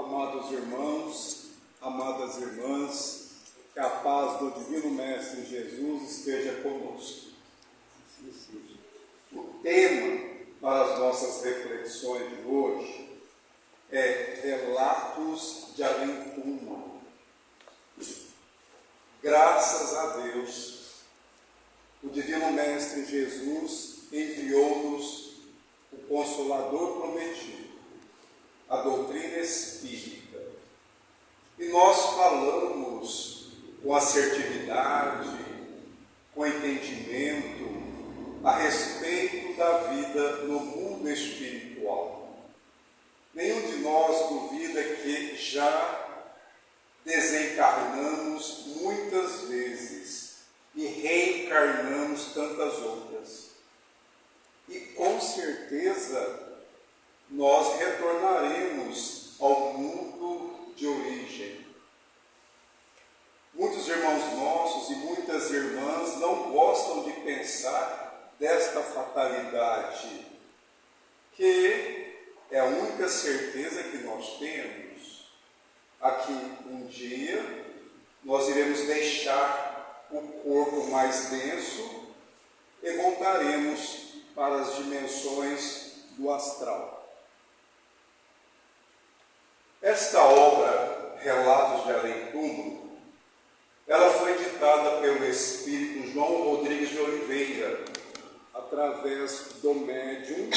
Amados irmãos, amadas irmãs, que a paz do Divino Mestre Jesus esteja conosco. O tema para as nossas reflexões de hoje é Relatos de Além-Túmulo. Graças a Deus, o Divino Mestre Jesus enviou-nos o Consolador prometido, a doutrina espírita. E nós falamos com assertividade, com entendimento, a respeito da vida no mundo espiritual. Nenhum de nós duvida que já desencarnamos muitas vezes e reencarnamos tantas outras. E com certeza nós retornaremos ao mundo de origem. Muitos irmãos nossos e muitas irmãs não gostam de pensar desta fatalidade, que é a única certeza que nós temos. Aqui um dia nós iremos deixar o corpo mais denso e voltaremos para as dimensões do astral. Esta obra, Relatos de Além-Túmulo, ela foi ditada pelo Espírito João Rodrigues de Oliveira, através do médium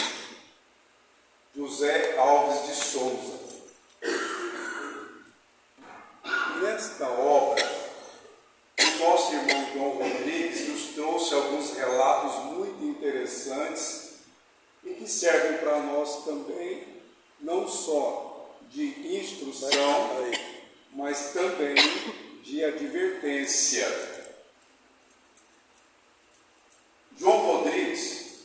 José Alves de Souza. Nesta obra, o nosso irmão João Rodrigues nos trouxe alguns relatos muito interessantes e que servem para nós também, não só de instrução, mas também de advertência. João Rodrigues,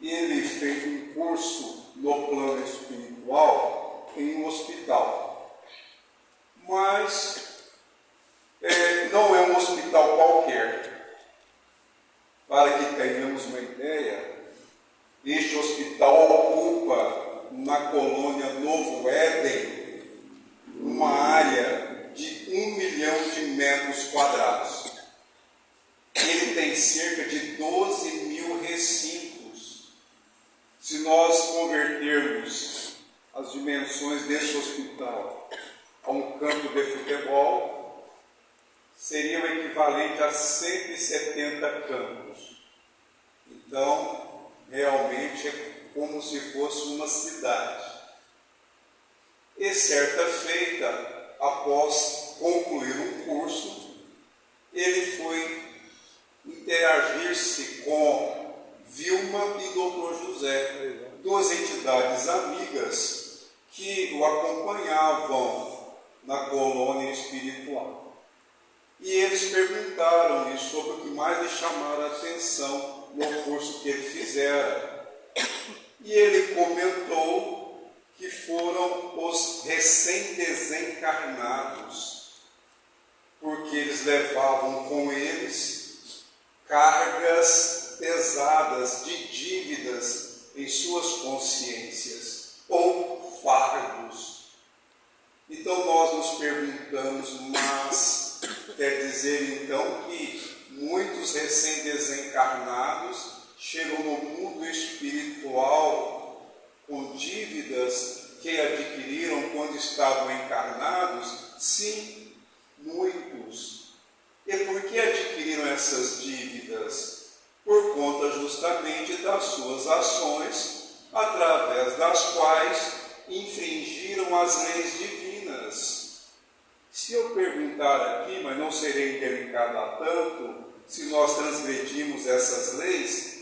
ele fez um curso no plano espiritual em um hospital, mas não é um hospital qualquer. Para que tenhamos uma ideia, este hospital ocupa na colônia Novo Éden uma área de 1 milhão de metros quadrados. Ele tem cerca de 12 mil recintos. Se nós convertermos as dimensões desse hospital a um campo de futebol, seria o equivalente a 170 campos. Então, realmente é como se fosse uma cidade. E certa feita, após concluir um curso, ele foi interagir-se com Vilma e Dr. José, duas entidades amigas que o acompanhavam na colônia espiritual. E eles perguntaram-lhe sobre o que mais lhe chamara a atenção no curso que ele fizera. E ele comentou que foram os recém-desencarnados, porque eles levavam com eles cargas pesadas de dívidas em suas consciências, ou fardos. Então nós nos perguntamos, mas quer dizer então que muitos recém-desencarnados chegam no mundo espiritual com dívidas que adquiriram quando estavam encarnados? Sim, muitos. E por que adquiriram essas dívidas? Por conta justamente das suas ações, através das quais infringiram as leis divinas. Se eu perguntar aqui, mas não serei indelicado a tanto, se nós transgredimos essas leis,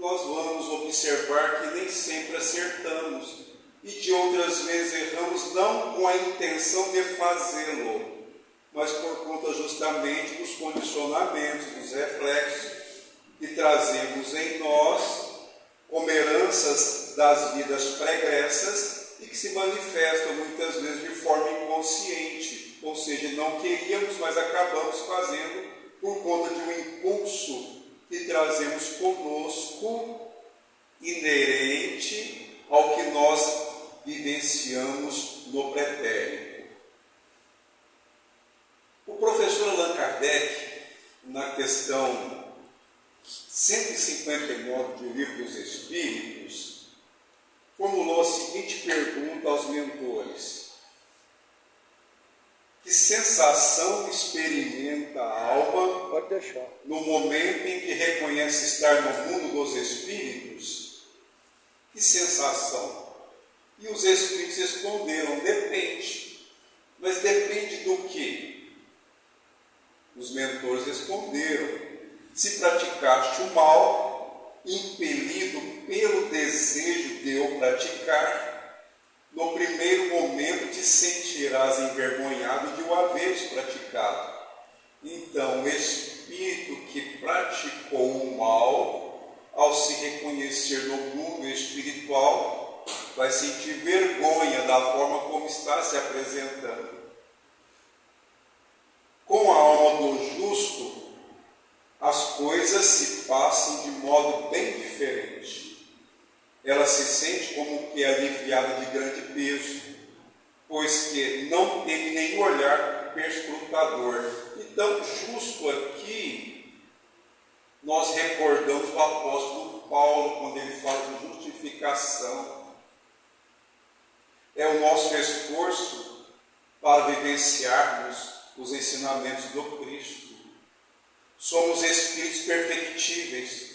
nós vamos observar que nem sempre acertamos e de outras vezes erramos não com a intenção de fazê-lo, mas por conta justamente dos condicionamentos, dos reflexos que trazemos em nós como heranças das vidas pregressas e que se manifestam muitas vezes de forma inconsciente, ou seja, não queríamos, mas acabamos fazendo por conta de um impulso que trazemos conosco, inerente ao que nós vivenciamos no pretérito. O professor Allan Kardec, na questão 159 do Livro dos Espíritos, formulou a seguinte pergunta aos mentores: que sensação experimenta a alma no momento em que reconhece estar no mundo dos espíritos? Que sensação? E os espíritos responderam: depende. Mas depende do quê? Os mentores responderam: se praticaste o mal, impelido pelo desejo de o praticar, no primeiro momento te sentirás envergonhado de o haveres praticado. Então, o espírito que praticou o mal, ao se reconhecer no mundo espiritual, vai sentir vergonha da forma como está se apresentando. Com a alma do justo, as coisas se passam de modo bem diferente. Ela se sente como que aliviada de grande peso, pois que não teve nenhum olhar perscrutador. Então, justo aqui, nós recordamos o apóstolo Paulo, quando ele fala de justificação. É o nosso esforço para vivenciarmos os ensinamentos do Cristo. Somos espíritos perfectíveis.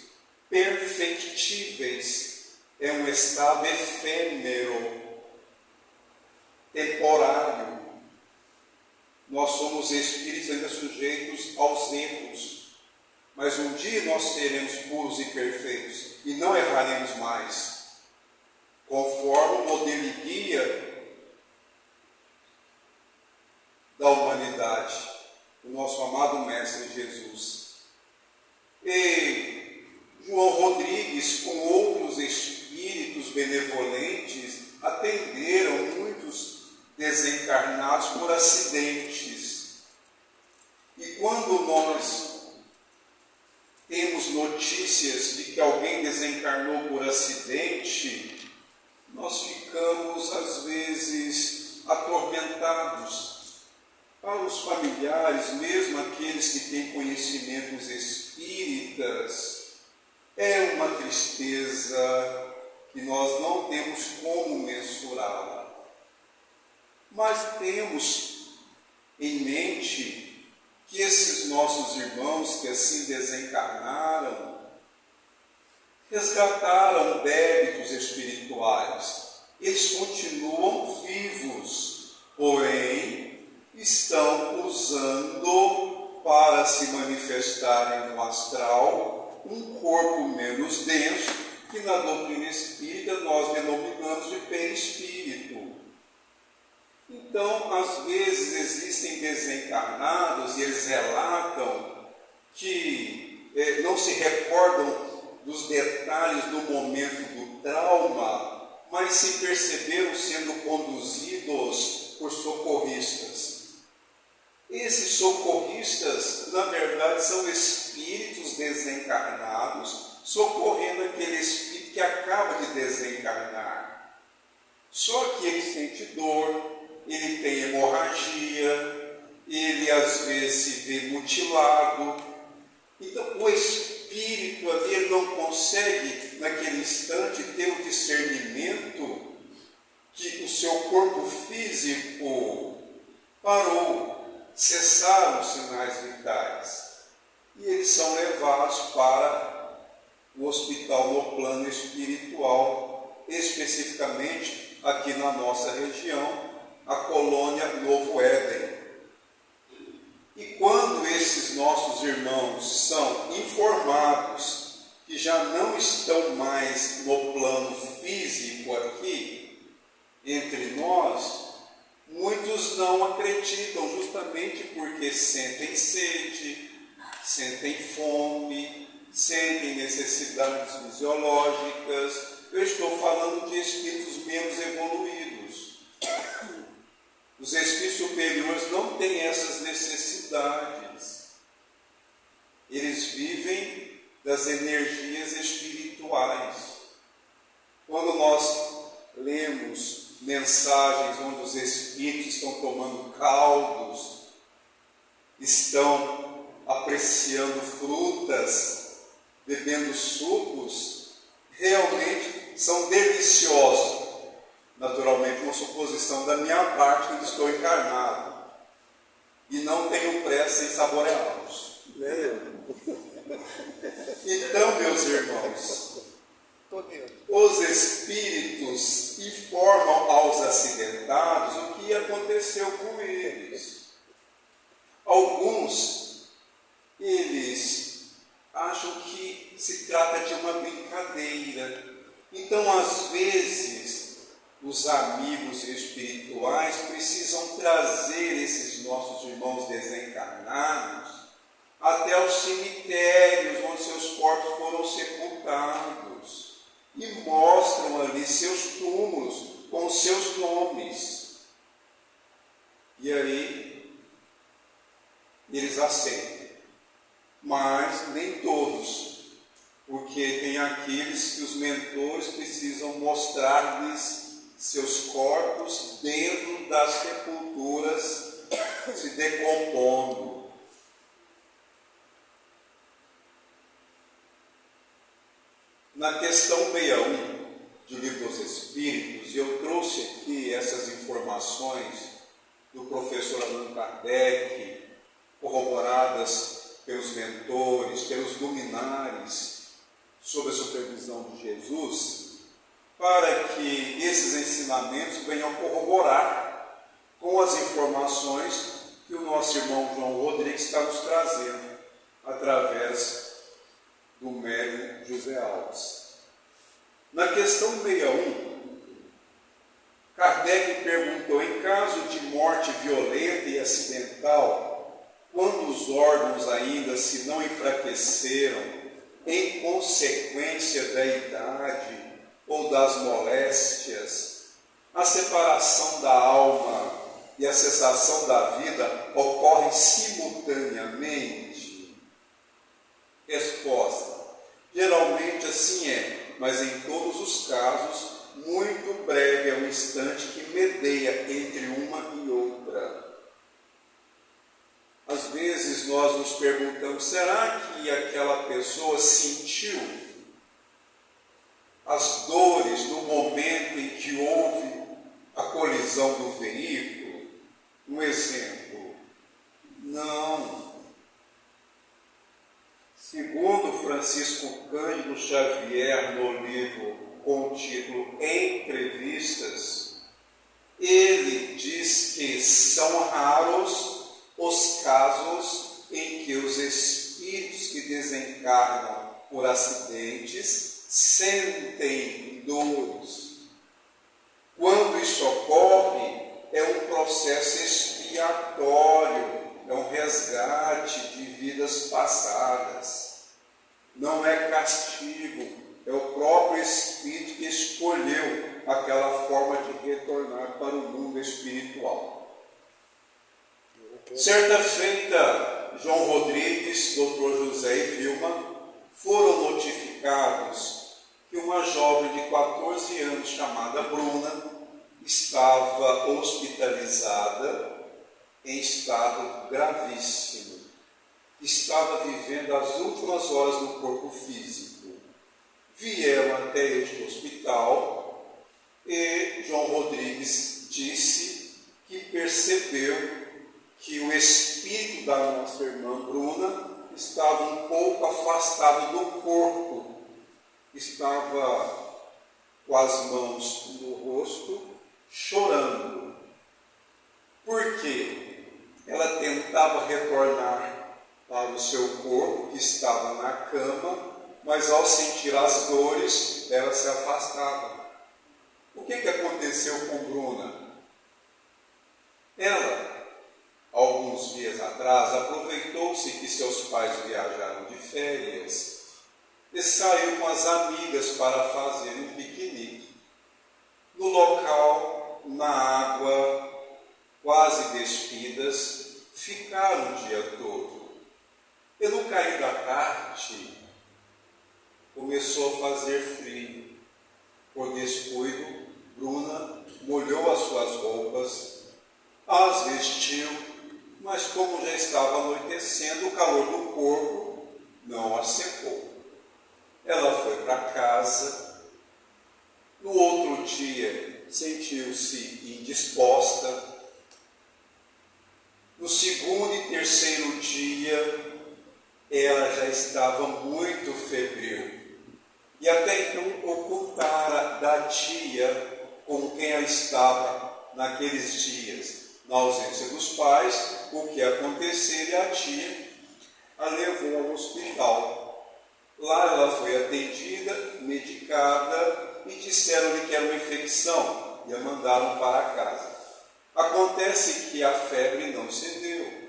Perfectíveis é um estado efêmero, temporário. Nós somos espíritos ainda sujeitos aos erros, mas um dia nós seremos puros e perfeitos e não erraremos mais, conforme o modelo e guia da humanidade, o nosso amado Mestre Jesus. E João Rodrigues, com outros espíritos benevolentes, atenderam muitos desencarnados por acidentes. E quando nós temos notícias de que alguém desencarnou por acidente, nós ficamos, às vezes, atormentados. Para os familiares, mesmo aqueles que têm conhecimentos espíritas, é uma tristeza que nós não temos como mensurá-la. Mas temos em mente que esses nossos irmãos que assim desencarnaram, resgataram débitos espirituais. Eles continuam vivos, porém estão usando para se manifestarem no astral um corpo menos denso, que na doutrina espírita nós denominamos de perispírito. Então, às vezes existem desencarnados e eles relatam que não se recordam dos detalhes do momento do trauma, mas se perceberam sendo conduzidos por socorristas. Esses socorristas, na verdade, são espíritos desencarnados, socorrendo aquele espírito que acaba de desencarnar. Só que ele sente dor, ele tem hemorragia, ele às vezes se vê mutilado. Então, o espírito ali ele não consegue, naquele instante, ter o discernimento que o seu corpo físico parou, cessaram os sinais vitais. E eles são levados para o hospital no plano espiritual, especificamente aqui na nossa região, a colônia Novo Éden. E quando esses nossos irmãos são informados que já não estão mais no plano físico aqui, entre nós, muitos não acreditam, justamente porque sentem sede, sentem fome, sentem necessidades fisiológicas. Eu estou falando de espíritos menos evoluídos. Os espíritos superiores não têm essas necessidades. Eles vivem das energias espirituais. Quando nós lemos mensagens onde os espíritos estão tomando caldos, estão apreciando frutas, bebendo sucos, realmente são deliciosos. Naturalmente, uma suposição da minha parte, que estou encarnado e não tenho pressa em saboreá-los. Então, meus irmãos, os espíritos informam aos acidentados o que aconteceu com eles. Alguns, eles acham que se trata de uma brincadeira. Então, às vezes, os amigos espirituais precisam trazer esses nossos irmãos desencarnados até os cemitérios onde seus corpos foram sepultados e mostram ali seus túmulos com seus nomes. E aí eles aceitam, mas nem todos, porque tem aqueles que os mentores precisam mostrar-lhes seus corpos dentro das sepulturas se decompondo. Na questão 61 do Livro dos Espíritos, eu trouxe aqui essas informações do professor Allan Kardec, corroboradas pelos mentores, pelos luminares, sob a supervisão de Jesus, para que esses ensinamentos venham corroborar com as informações que o nosso irmão João Rodrigues está nos trazendo, através do médium José Alves. Na questão 61, Kardec perguntou: em caso de morte violenta e acidental, quando os órgãos ainda se não enfraqueceram em consequência da idade ou das moléstias, a separação da alma e a cessação da vida ocorrem simultaneamente? Resposta: geralmente assim é, mas em todos os casos, muito breve é o instante que medeia entre uma e outra. Às vezes nós nos perguntamos: será que aquela pessoa sentiu as dores no momento em que houve a colisão do veículo? Um exemplo: não. Segundo Francisco Cândido Xavier, no livro com o título Entrevistas, ele diz que são raros os casos em que os espíritos que desencarnam por acidentes sentem dores. Quando isso ocorre, é um processo expiatório, é um resgate de vidas passadas. Não é castigo, é o próprio espírito que escolheu aquela forma de retornar para o mundo espiritual. Certa feita, João Rodrigues, Dr. José e Vilma foram notificados que uma jovem de 14 anos chamada Bruna estava hospitalizada em estado gravíssimo. Estava vivendo as últimas horas no corpo físico. Vieram até este hospital e João Rodrigues disse que percebeu que o espírito da nossa irmã Bruna estava um pouco afastado do corpo, estava com as mãos no rosto, chorando. Por quê? Ela tentava retornar para o seu corpo, que estava na cama, mas ao sentir as dores, ela se afastava. O que aconteceu com Bruna? Ela, alguns dias atrás, aproveitou-se que seus pais viajaram de férias e saiu com as amigas para fazer um piquenique. No local, na água, quase despidas, ficaram o dia todo. E no cair da tarde, começou a fazer frio. Por descuido, Bruna molhou as suas roupas, as vestiu, mas como já estava anoitecendo, o calor do corpo não a secou. Ela foi para casa. No outro dia, sentiu-se indisposta. No segundo e terceiro dia, ela já estava muito febril. E até então ocultara da tia com quem ela estava naqueles dias, na ausência dos pais, o que aconteceu, e a tia a levou ao hospital. Lá ela foi atendida, medicada, e disseram-lhe que era uma infecção e a mandaram para casa. Acontece que a febre não cedeu.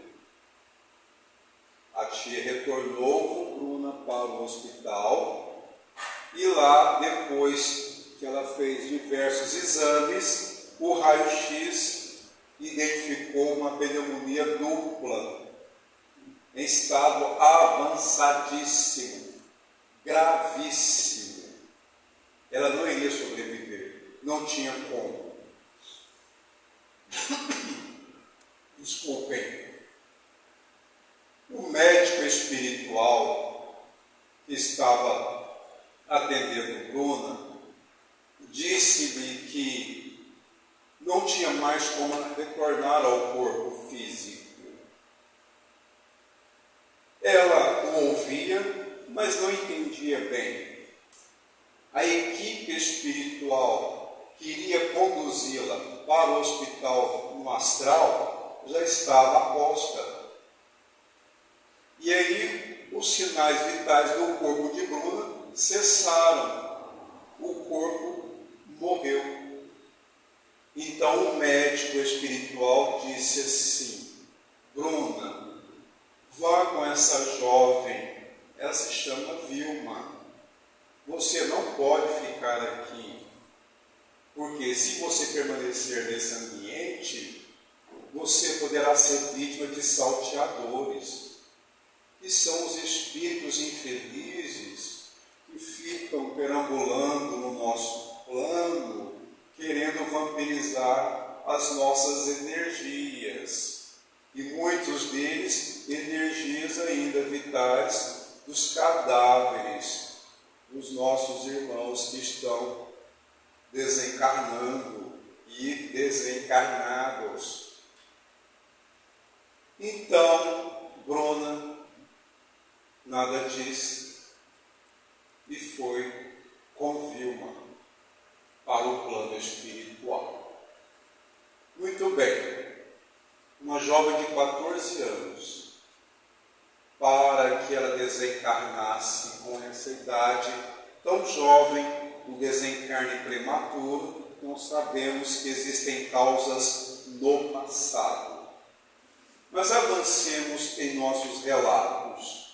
A tia retornou com Bruna para o hospital e lá, depois que ela fez diversos exames, o raio-x identificou uma pneumonia dupla em estado avançadíssimo, gravíssimo. Ela não iria sobreviver, não tinha como. Desculpem. O médico espiritual que estava atendendo Bruna disse-lhe que não tinha mais como retornar ao corpo físico. Ela o ouvia, mas não entendia bem. A equipe espiritual que iria conduzi-la para o hospital no astral já estava a posta. E aí os sinais vitais do corpo de Bruna cessaram. O corpo morreu. Então o médico espiritual disse assim: Bruna, vá com essa jovem, ela se chama Vilma. Você não pode ficar aqui, porque se você permanecer nesse ambiente, você poderá ser vítima de salteadores, que são os espíritos infelizes que ficam perambulando no nosso plano, querendo vampirizar as nossas energias. E muitos deles, energias ainda vitais dos cadáveres dos nossos irmãos que estão desencarnando e desencarnados. Então, Bruna nada disse e foi com Vilma para o plano espiritual. Muito bem, uma jovem de 14 anos, para que ela desencarnasse com essa idade tão jovem, o desencarne prematuro, não sabemos que existem causas no passado. Mas avancemos em nossos relatos.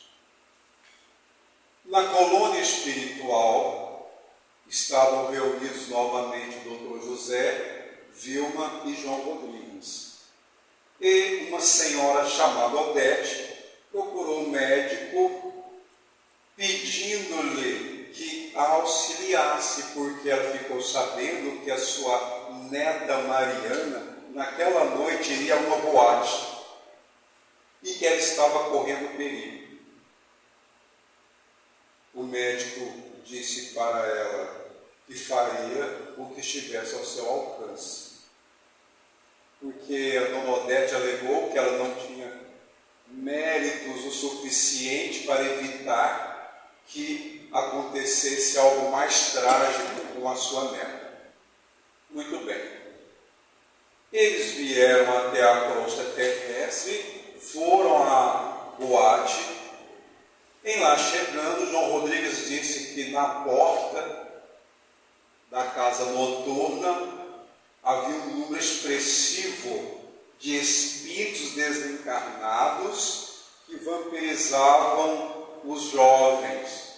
Na colônia espiritual estavam reunidos novamente o Dr. José, Vilma e João Rodrigues. E uma senhora chamada Odete procurou o médico pedindo-lhe que a auxiliasse, porque ela ficou sabendo que a sua neta Mariana, naquela noite, iria a uma boate e que ela estava correndo perigo. O médico disse para ela que faria o que estivesse ao seu alcance, porque a dona Odete alegou que ela não tinha méritos o suficiente para evitar que acontecesse algo mais trágico com a sua neta. Muito bem. Eles vieram até a crosta terrestre, foram à boate. Em lá chegando, João Rodrigues disse que na porta da casa noturna havia um número expressivo de espíritos desencarnados que vampirizavam os jovens.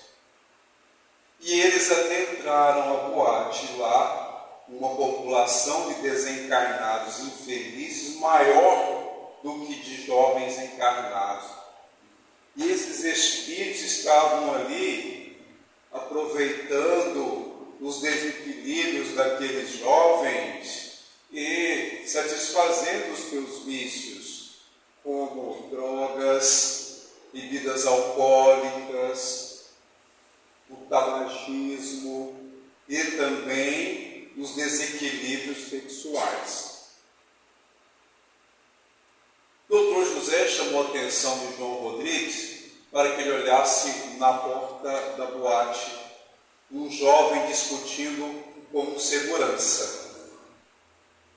E eles até entraram à boate lá, uma população de desencarnados infelizes maior do que de jovens encarnados. E esses espíritos estavam ali aproveitando os desequilíbrios daqueles jovens e satisfazendo os teus vícios, como drogas, bebidas alcoólicas, o tabagismo e também os desequilíbrios sexuais. Dr. José chamou a atenção de João Rodrigues para que ele olhasse na porta da boate um jovem discutindo com segurança.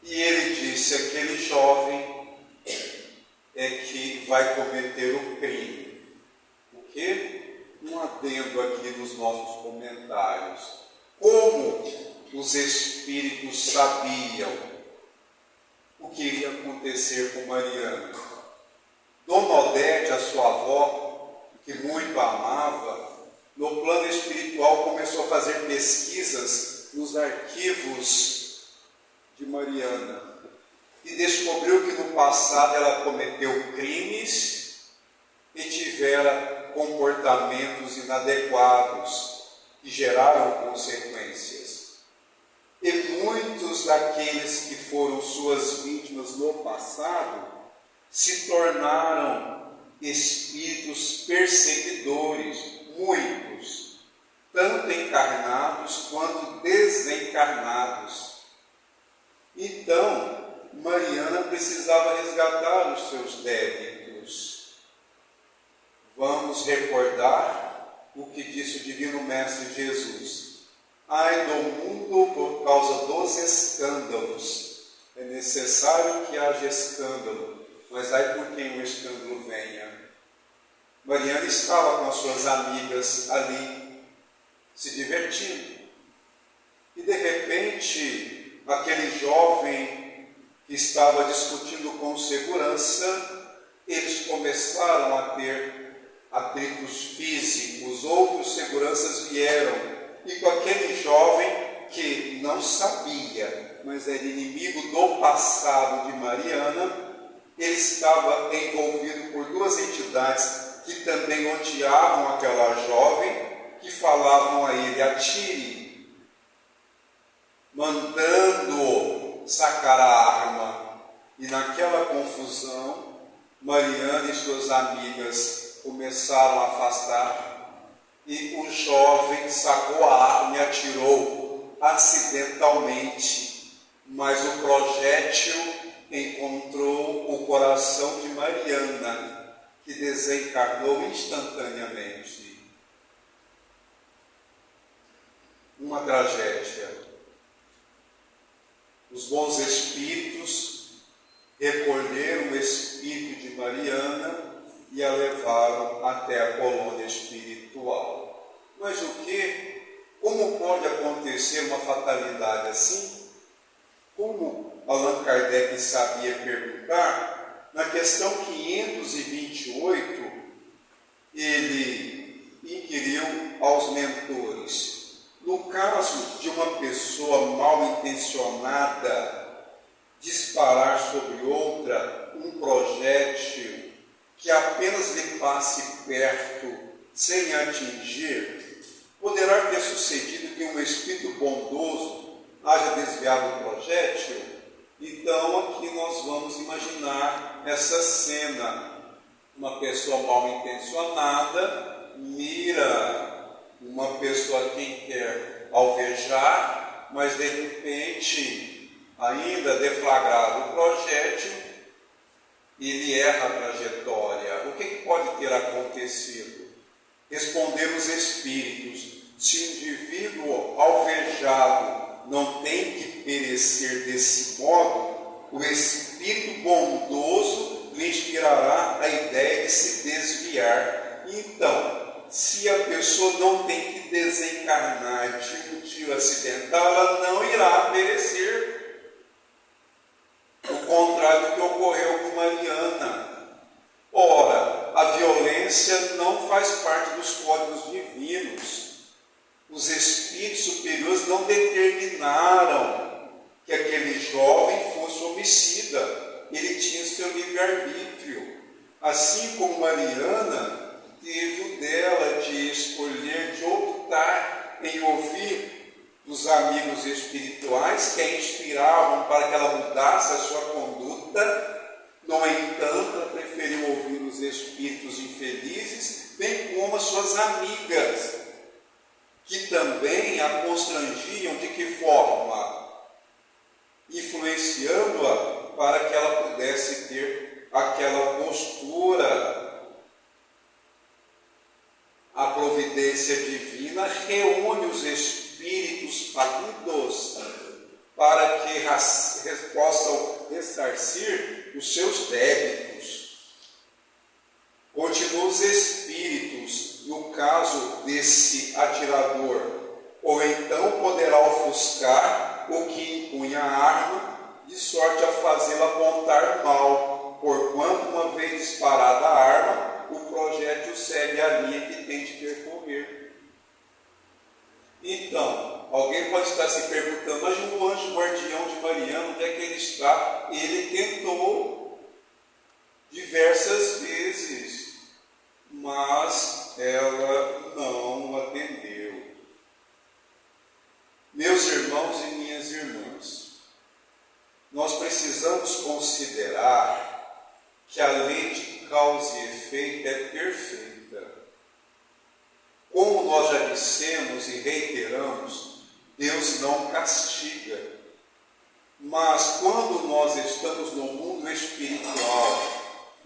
E ele disse: aquele jovem é que vai cometer o crime. O quê? Um adendo aqui nos nossos comentários. Como os espíritos sabiam o que iria acontecer com Mariana? Dona Odete, a sua avó, que muito a amava, no plano espiritual começou a fazer pesquisas nos arquivos de Mariana e descobriu que no passado ela cometeu crimes e tivera comportamentos inadequados que geraram consequências. E muitos daqueles que foram suas vítimas no passado se tornaram espíritos perseguidores, muitos, tanto encarnados quanto desencarnados. Então, Mariana precisava resgatar os seus débitos. Vamos recordar o que disse o Divino Mestre Jesus: ai do mundo por causa dos escândalos. É necessário que haja escândalo, mas ai por quem o escândalo venha. Mariana estava com as suas amigas ali, se divertindo. E de repente, aquele jovem que estava discutindo com segurança, eles começaram a ter atritos físicos, outros seguranças vieram. E com aquele jovem que não sabia, mas era inimigo do passado de Mariana, ele estava envolvido por duas entidades que também odiavam aquela jovem, que falavam a ele: atire, mandando sacar a arma. E naquela confusão, Mariana e suas amigas começaram a afastar. E o jovem sacou a arma e atirou acidentalmente, mas o projétil encontrou o coração de Mariana, que desencarnou instantaneamente. Uma tragédia. Os bons espíritos recolheram o espírito de Mariana e a levaram até a colônia espiritual. Mas o que? Como pode acontecer uma fatalidade assim? Como Allan Kardec sabia perguntar, na questão 528, ele inquiriu aos mentores: no caso de uma pessoa mal intencionada disparar sobre outra um projétil que apenas lhe passe perto sem atingir, poderá ter sucedido que um espírito bondoso haja desviado o projétil? Então aqui nós vamos imaginar essa cena: uma pessoa mal intencionada mira uma pessoa a quem quer alvejar, mas de repente, ainda deflagrado o projétil, ele erra a trajetória. O que pode ter acontecido? Responderam os espíritos: se o indivíduo alvejado não tem que perecer desse modo, o espírito bondoso lhe inspirará a ideia de se desviar. Então, se a pessoa não tem que desencarnar de um tiro acidental, ela não irá perecer. O contrário do que ocorreu com Mariana. Ora, a violência não faz parte dos códigos divinos. Os espíritos superiores não determinaram que aquele jovem fosse homicida. Ele tinha seu livre-arbítrio. Assim como Mariana teve o dela de escolher, de optar em ouvir dos amigos espirituais que a inspiravam para que ela mudasse a sua conduta. No entanto, ela preferiu ouvir os espíritos infelizes, bem como as suas amigas, que também a constrangiam. De que forma? Influenciando-a para que ela pudesse ter aquela postura. A providência divina reúne os espíritos falidos para que possam ressarcir os seus débitos. Continuam os espíritos, no caso desse atirador, ou então poderá ofuscar o que empunha a arma, de sorte a fazê-la apontar mal, porquanto, uma vez disparada a arma, o projétil segue a linha que tem de percorrer. Então, alguém pode estar se perguntando, mas o anjo guardião de Mariana, onde é que ele está? Ele tentou diversas vezes, mas ela não atendeu. Meus irmãos e minhas irmãs, nós precisamos considerar que a lei de causa e efeito é perfeita. Como nós já dissemos e reiteramos, Deus não castiga. Mas quando nós estamos no mundo espiritual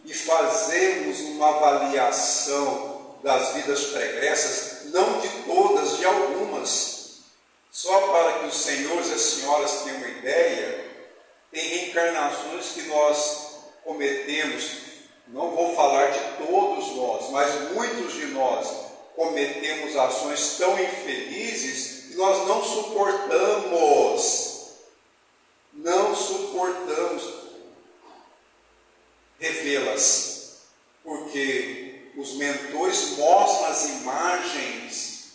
e fazemos uma avaliação das vidas pregressas, não de todas, de algumas, só para que os senhores e as senhoras tenham uma ideia, tem reencarnações que nós cometemos, não vou falar de todos nós, mas muitos de nós cometemos ações tão infelizes que nós não suportamos revê-las, porque os mentores mostram as imagens,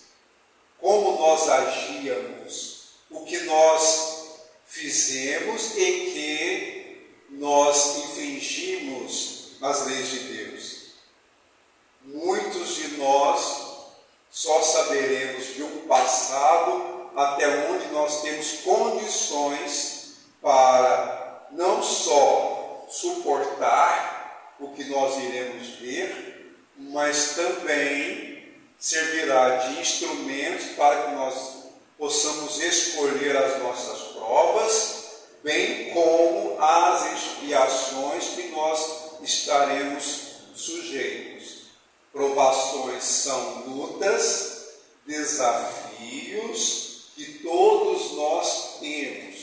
como nós agíamos, o que nós fizemos e que nós infringimos as leis de Deus. Muitos de nós só saberemos de um passado até onde nós temos condições para não só suportar o que nós iremos ver, mas também servirá de instrumentos para que nós possamos escolher as nossas provas, bem como as expiações que nós estaremos sujeitos. Provações são lutas, desafios que todos nós temos.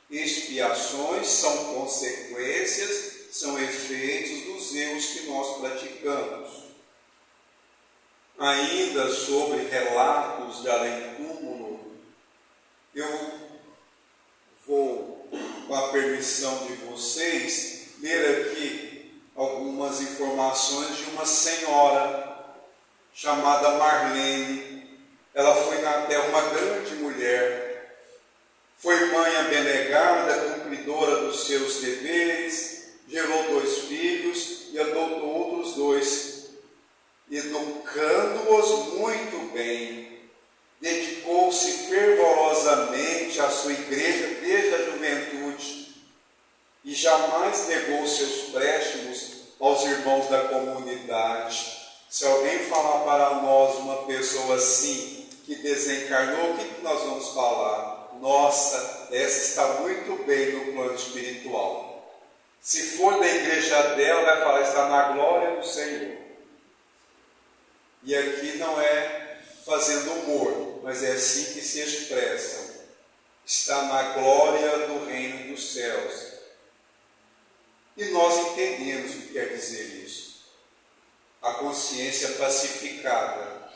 Expiações são consequências, são efeitos dos erros que nós praticamos. Ainda sobre relatos de além-túmulo, eu vou, com a permissão de vocês, ler aqui algumas informações de uma senhora chamada Marlene. Ela foi na Terra uma grande mulher, foi mãe abnegada, cumpridora dos seus deveres, gerou 2 filhos e adotou outros 2, educando-os muito bem. Dedicou-se fervorosamente à sua igreja desde a juventude e jamais negou seus préstimos aos irmãos da comunidade. Se alguém falar para nós uma pessoa assim, que desencarnou, o que nós vamos falar? Nossa, essa está muito bem no plano espiritual. Se for da igreja dela, vai falar, está na glória do Senhor. E aqui não é fazendo humor, mas é assim que se expressam. Está na glória do reino dos céus. E nós entendemos o que quer dizer isso. A consciência pacificada.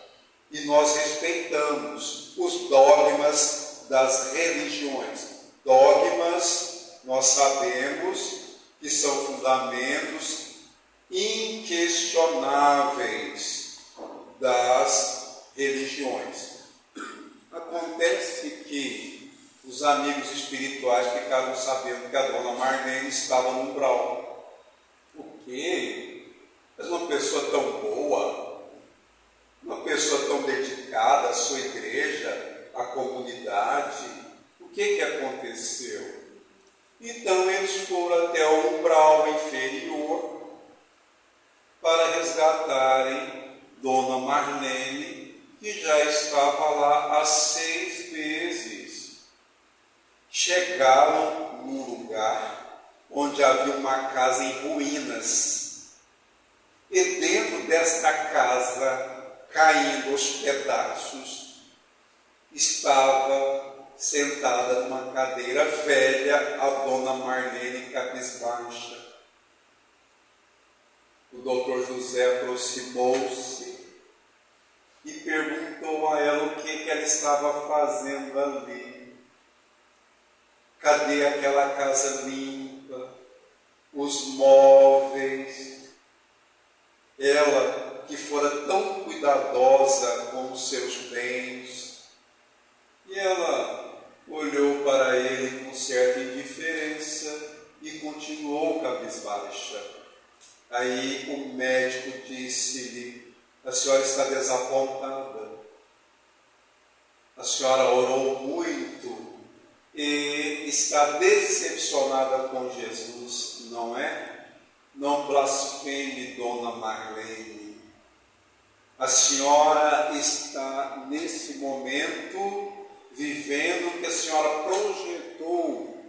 E nós respeitamos os dogmas das religiões. Dogmas, nós sabemos que são fundamentos inquestionáveis das religiões. Acontece que os amigos espirituais ficaram sabendo que a dona Marlene estava no umbral. O quê? Mas uma pessoa tão boa, uma pessoa tão dedicada à sua igreja, a comunidade, o que aconteceu? Então eles foram até o umbral inferior para resgatarem Dona Marlene, que já estava lá há 6 meses. Chegaram num lugar onde havia uma casa em ruínas. E dentro desta casa, caindo aos pedaços, estava sentada numa cadeira velha a Dona Marlene cabisbaixa. O doutor José aproximou-se e perguntou a ela o que ela estava fazendo ali. Cadê aquela casa limpa, os móveis? Ela que fora tão cuidadosa com os seus bens. E ela olhou para ele com certa indiferença e continuou cabisbaixa. Aí o médico disse-lhe: a senhora está desapontada, a senhora orou muito e está decepcionada com Jesus, não é? Não blasfeme, Dona Marlene. A senhora está nesse momento vivendo o que a senhora projetou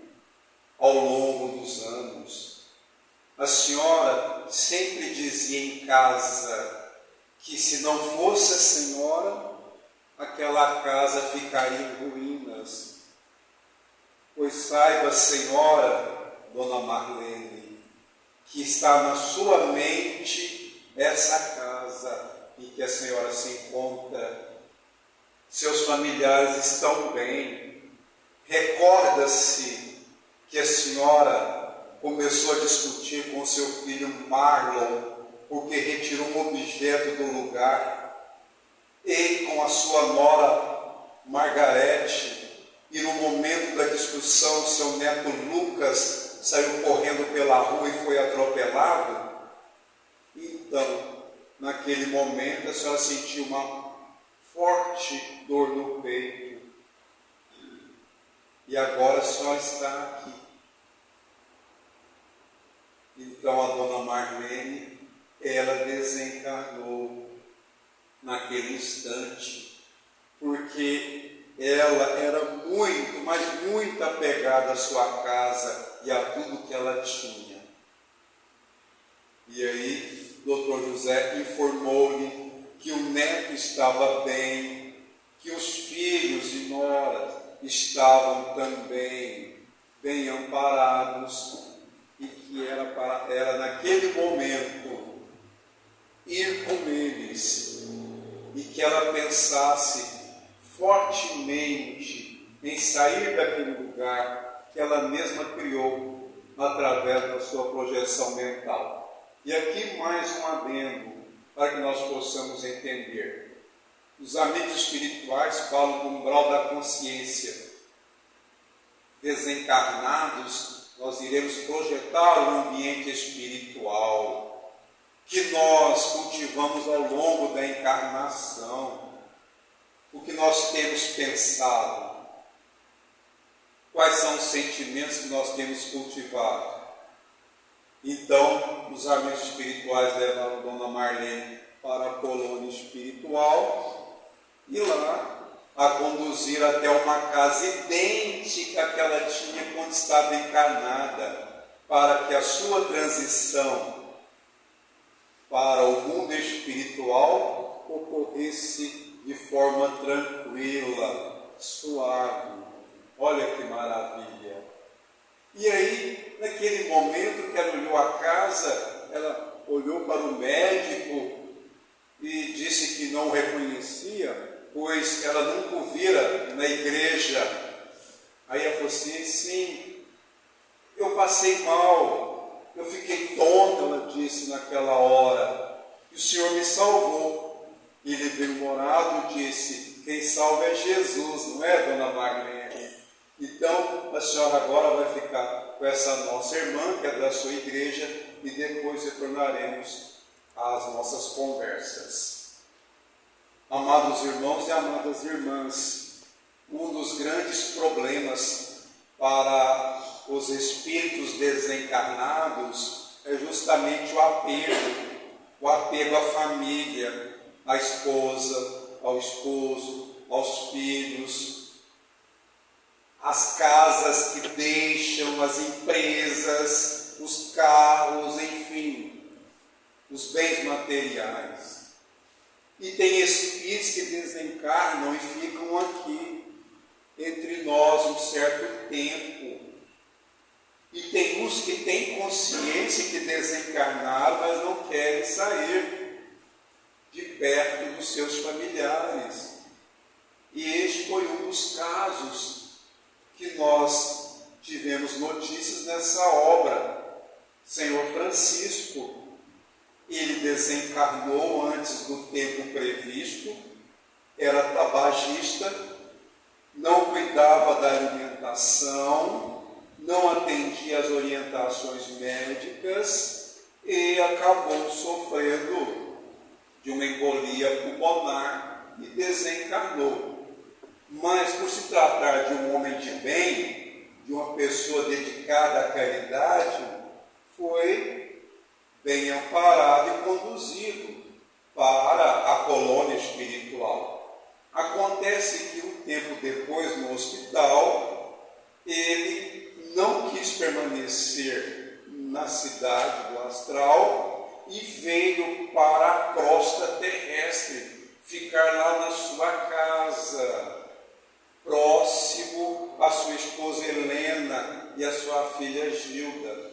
ao longo dos anos. A senhora sempre dizia em casa que se não fosse a senhora, aquela casa ficaria em ruínas. Pois saiba, senhora, Dona Marlene, que está na sua mente essa casa em que a senhora se encontra. Seus familiares estão bem. Recorda-se que a senhora começou a discutir com seu filho Marlon, porque retirou um objeto do lugar, e com a sua nora Margarete, e no momento da discussão, seu neto Lucas saiu correndo pela rua e foi atropelado. Então, naquele momento, a senhora sentiu uma forte dor no peito, e agora a senhora está aqui. Então a Dona Marlene, ela desencarnou naquele instante, porque ela era muito, mas muito apegada à sua casa e a tudo que ela tinha. E aí, o doutor José informou-lhe que o neto estava bem, que os filhos e noras estavam também bem amparados, e que era para ela, naquele momento, ir com eles, e que ela pensasse fortemente em sair daquele lugar que ela mesma criou através da sua projeção mental. E aqui mais um adendo para que nós possamos entender. Os amigos espirituais falam do umbral da consciência. Desencarnados, nós iremos projetar um ambiente espiritual que nós cultivamos ao longo da encarnação. O que nós temos pensado? Quais são os sentimentos que nós temos cultivado? Então, os amigos espirituais levaram a Dona Marlene para a colônia espiritual e lá a conduzir até uma casa idêntica que ela tinha quando estava encarnada, para que a sua transição para o mundo espiritual ocorresse de forma tranquila, suave. Olha que maravilha! E aí, naquele momento que ela olhou a casa, ela olhou para o médico e disse que não o reconhecia, pois ela nunca o vira na igreja. Aí ela falou assim: sim, eu passei mal, eu fiquei tonta, ela disse naquela hora, e o Senhor me salvou. E ele, bem-humorado, disse: quem salva é Jesus, não é, Dona Marlene? Então, a senhora agora vai ficar com essa nossa irmã, que é da sua igreja, e depois retornaremos às nossas conversas. Amados irmãos e amadas irmãs, um dos grandes problemas para os espíritos desencarnados é justamente o apego à família, à esposa, ao esposo, aos filhos, às casas que deixam, as empresas, os carros, enfim, os bens materiais. E tem espíritos que desencarnam e ficam aqui entre nós um certo tempo. E tem uns que têm consciência que desencarnaram, mas não querem sair de perto dos seus familiares. E este foi um dos casos que nós tivemos notícias nessa obra. Senhor Francisco, ele desencarnou antes do tempo previsto, era tabagista, não cuidava da alimentação, não atendia às orientações médicas e acabou sofrendo de uma embolia pulmonar e desencarnou. Mas por se tratar de um homem de bem, de uma pessoa dedicada à caridade, foi bem amparado e conduzido para a colônia espiritual. Acontece que um tempo depois, no hospital, ele não quis permanecer na cidade do astral e veio para a crosta terrestre, ficar lá na sua casa, próximo à sua esposa Helena e à sua filha Gilda.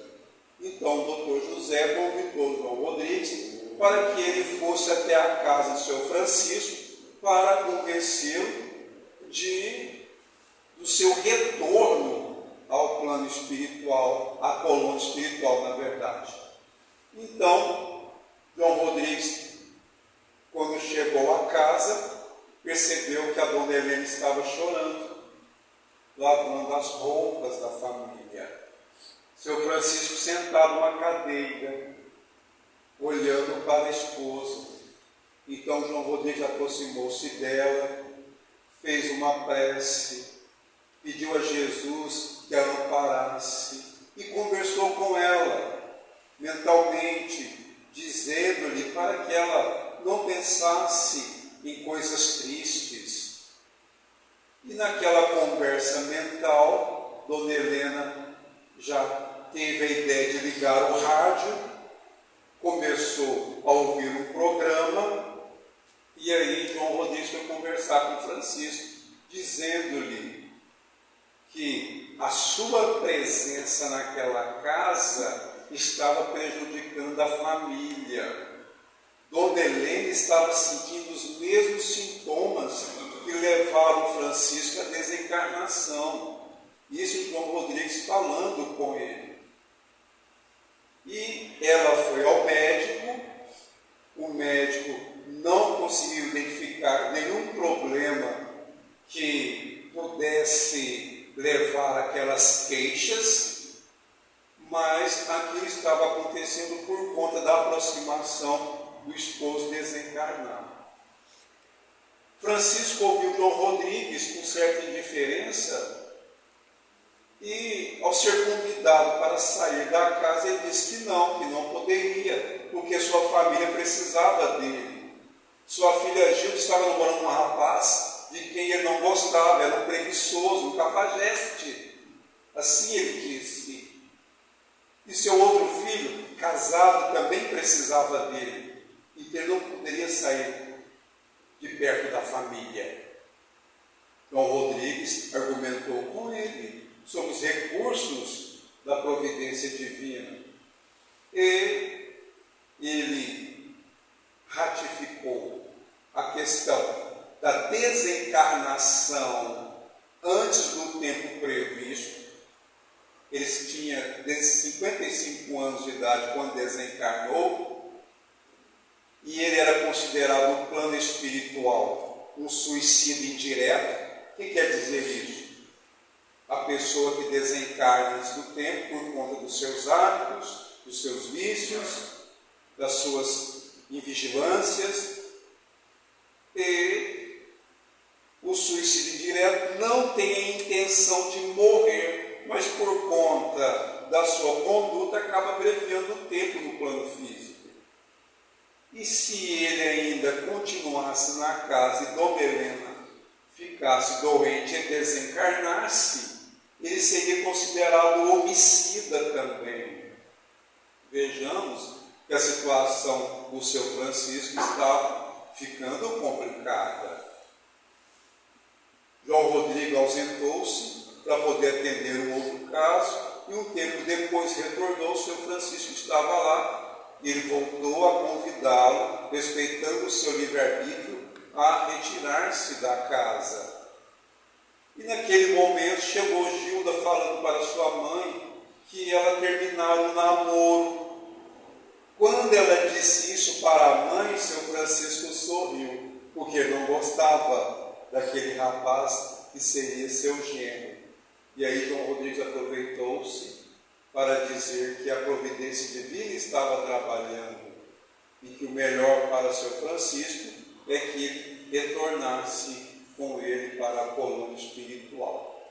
Então o doutor José convidou João Rodrigues para que ele fosse até a casa do seu Francisco para convencê-lo do seu retorno ao plano espiritual, à colônia espiritual, na verdade. Então, João Rodrigues, quando chegou à casa, percebeu que a dona Helena estava chorando, lavando as roupas da família. Seu Francisco sentado numa cadeira, olhando para a esposa. Então João Rodrigues aproximou-se dela, fez uma prece, pediu a Jesus que a amparasse e conversou com ela mentalmente, dizendo-lhe para que ela não pensasse em coisas tristes. E naquela conversa mental, Dona Helena já teve a ideia de ligar o rádio, começou a ouvir um programa, e aí João Rodrigues foi conversar com Francisco, dizendo-lhe que a sua presença naquela casa estava prejudicando a família. Dona Helena estava sentindo os mesmos sintomas que levaram Francisco à desencarnação. Isso João Rodrigues falando com ele. E ela foi ao médico, o médico não conseguiu identificar nenhum problema que pudesse levar aquelas queixas, mas aquilo estava acontecendo por conta da aproximação do esposo desencarnado. Francisco ouviu João Rodrigues com certa indiferença e, ao ser convidado para sair da casa, ele disse que não poderia, porque sua família precisava dele. Sua filha Gilda estava namorando um rapaz de quem ele não gostava, era um preguiçoso, um cafajeste. Assim ele disse. E seu outro filho, casado, também precisava dele. Então ele não poderia sair de perto da família. João Rodrigues argumentou com ele sobre os recursos da providência divina. E ele ratificou a questão da desencarnação antes do tempo previsto. Ele tinha 55 anos de idade quando desencarnou, e ele era considerado no plano espiritual um suicídio indireto. O que quer dizer isso? A pessoa que desencarna antes do tempo por conta dos seus hábitos, dos seus vícios, das suas invigilâncias. E o suicídio indireto não morrer, mas por conta da sua conduta acaba abreviando o tempo no plano físico. E se ele ainda continuasse na casa e Dom Helena ficasse doente e desencarnasse, ele seria considerado homicida também. Vejamos que a situação do seu Francisco estava ficando complicada. João Rodrigo ausentou-se para poder atender um outro caso, e um tempo depois retornou. O seu Francisco estava lá, e ele voltou a convidá-lo, respeitando o seu livre-arbítrio, a retirar-se da casa. E naquele momento chegou Gilda falando para sua mãe que ela terminara o namoro. Quando ela disse isso para a mãe, seu Francisco sorriu, porque não gostava daquele rapaz que seria seu genro. E aí João Rodrigues aproveitou-se para dizer que a providência divina estava trabalhando e que o melhor para seu Francisco é que ele retornasse com ele para a colônia espiritual.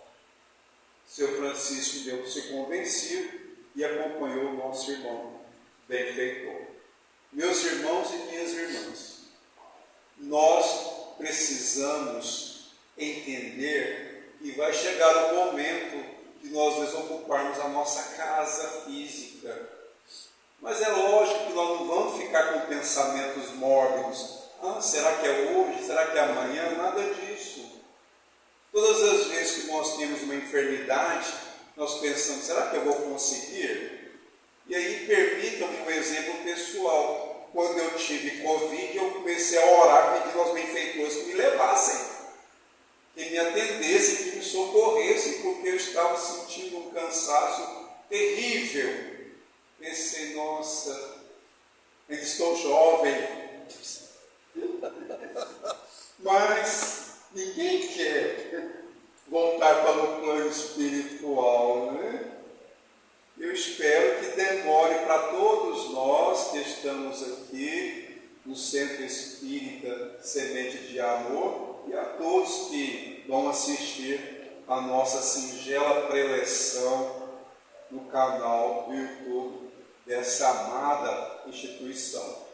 Seu Francisco deu-se convencido e acompanhou o nosso irmão benfeitor. Meus irmãos e minhas irmãs, nós precisamos entender que vai chegar o momento de nós desocuparmos a nossa casa física. Mas é lógico que nós não vamos ficar com pensamentos mórbidos. Será que é hoje? Será que é amanhã? Nada disso. Todas as vezes que nós temos uma enfermidade, nós pensamos, será que eu vou conseguir? E aí, permitam-me um exemplo pessoal. Quando eu tive Covid, eu comecei a orar, pedindo aos benfeitores que me levassem, que me atendessem, que me socorressem, porque eu estava sentindo um cansaço terrível. Pensei, nossa, ainda estou jovem, mas ninguém quer voltar para o plano espiritual, né? Eu espero que demore para todos nós que estamos aqui no Centro Espírita Semente de Amor e a todos que vão assistir a nossa singela preleção no canal do YouTube dessa amada instituição.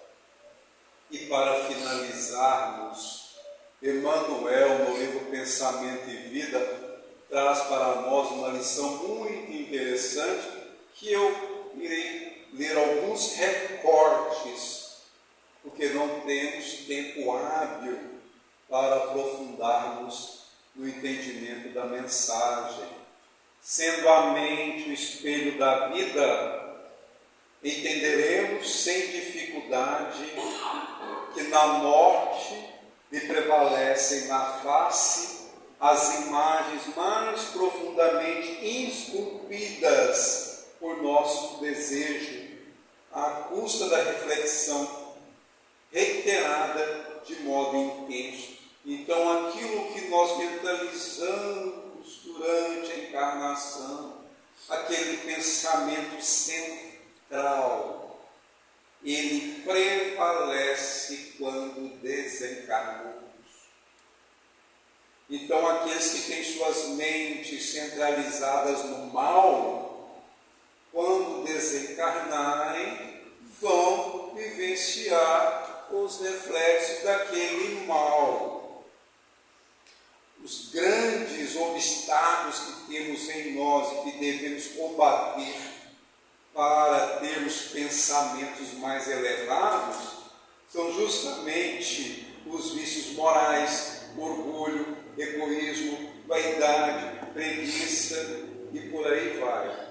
E para finalizarmos, Emmanuel, no livro Pensamento e Vida, traz para nós uma lição muito interessante, que eu irei ler alguns recortes, porque não temos tempo hábil para aprofundarmos no entendimento da mensagem. Sendo a mente o espelho da vida, entenderemos sem dificuldade que na morte lhe prevalecem na face as imagens mais profundamente esculpidas por nosso desejo, à custa da reflexão reiterada de modo intenso. Então, aquilo que nós mentalizamos durante a encarnação, aquele pensamento central, ele prevalece quando desencarnamos. Então, aqueles que têm suas mentes centralizadas no mal, quando desencarnarem, vão vivenciar os reflexos daquele mal. Os grandes obstáculos que temos em nós e que devemos combater para termos pensamentos mais elevados são justamente os vícios morais, orgulho, egoísmo, vaidade, preguiça e por aí vai.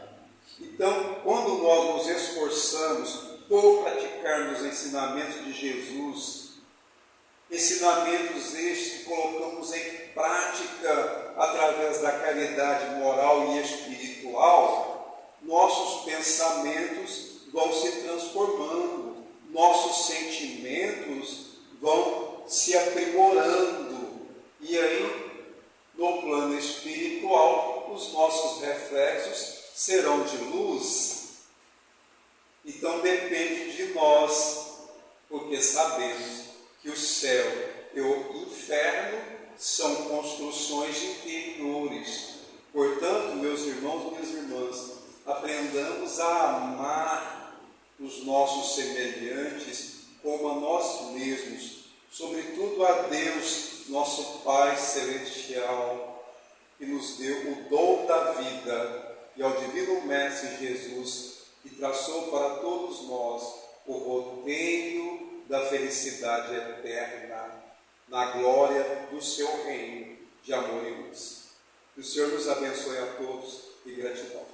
Então, quando nós nos esforçamos por praticarmos os ensinamentos de Jesus, ensinamentos estes que colocamos em prática através da caridade moral e espiritual, nossos pensamentos vão se transformando, nossos sentimentos vão se aprimorando, e aí, no plano espiritual, os nossos reflexos serão de luz. Então depende de nós, porque sabemos que o céu e o inferno são construções interiores. Portanto, meus irmãos e minhas irmãs, aprendamos a amar os nossos semelhantes como a nós mesmos, sobretudo a Deus, nosso Pai Celestial, que nos deu o dom da vida, e ao Divino Mestre Jesus, que traçou para todos nós o roteiro da felicidade eterna, na glória do seu reino de amor e luz. Que o Senhor nos abençoe a todos e gratidão.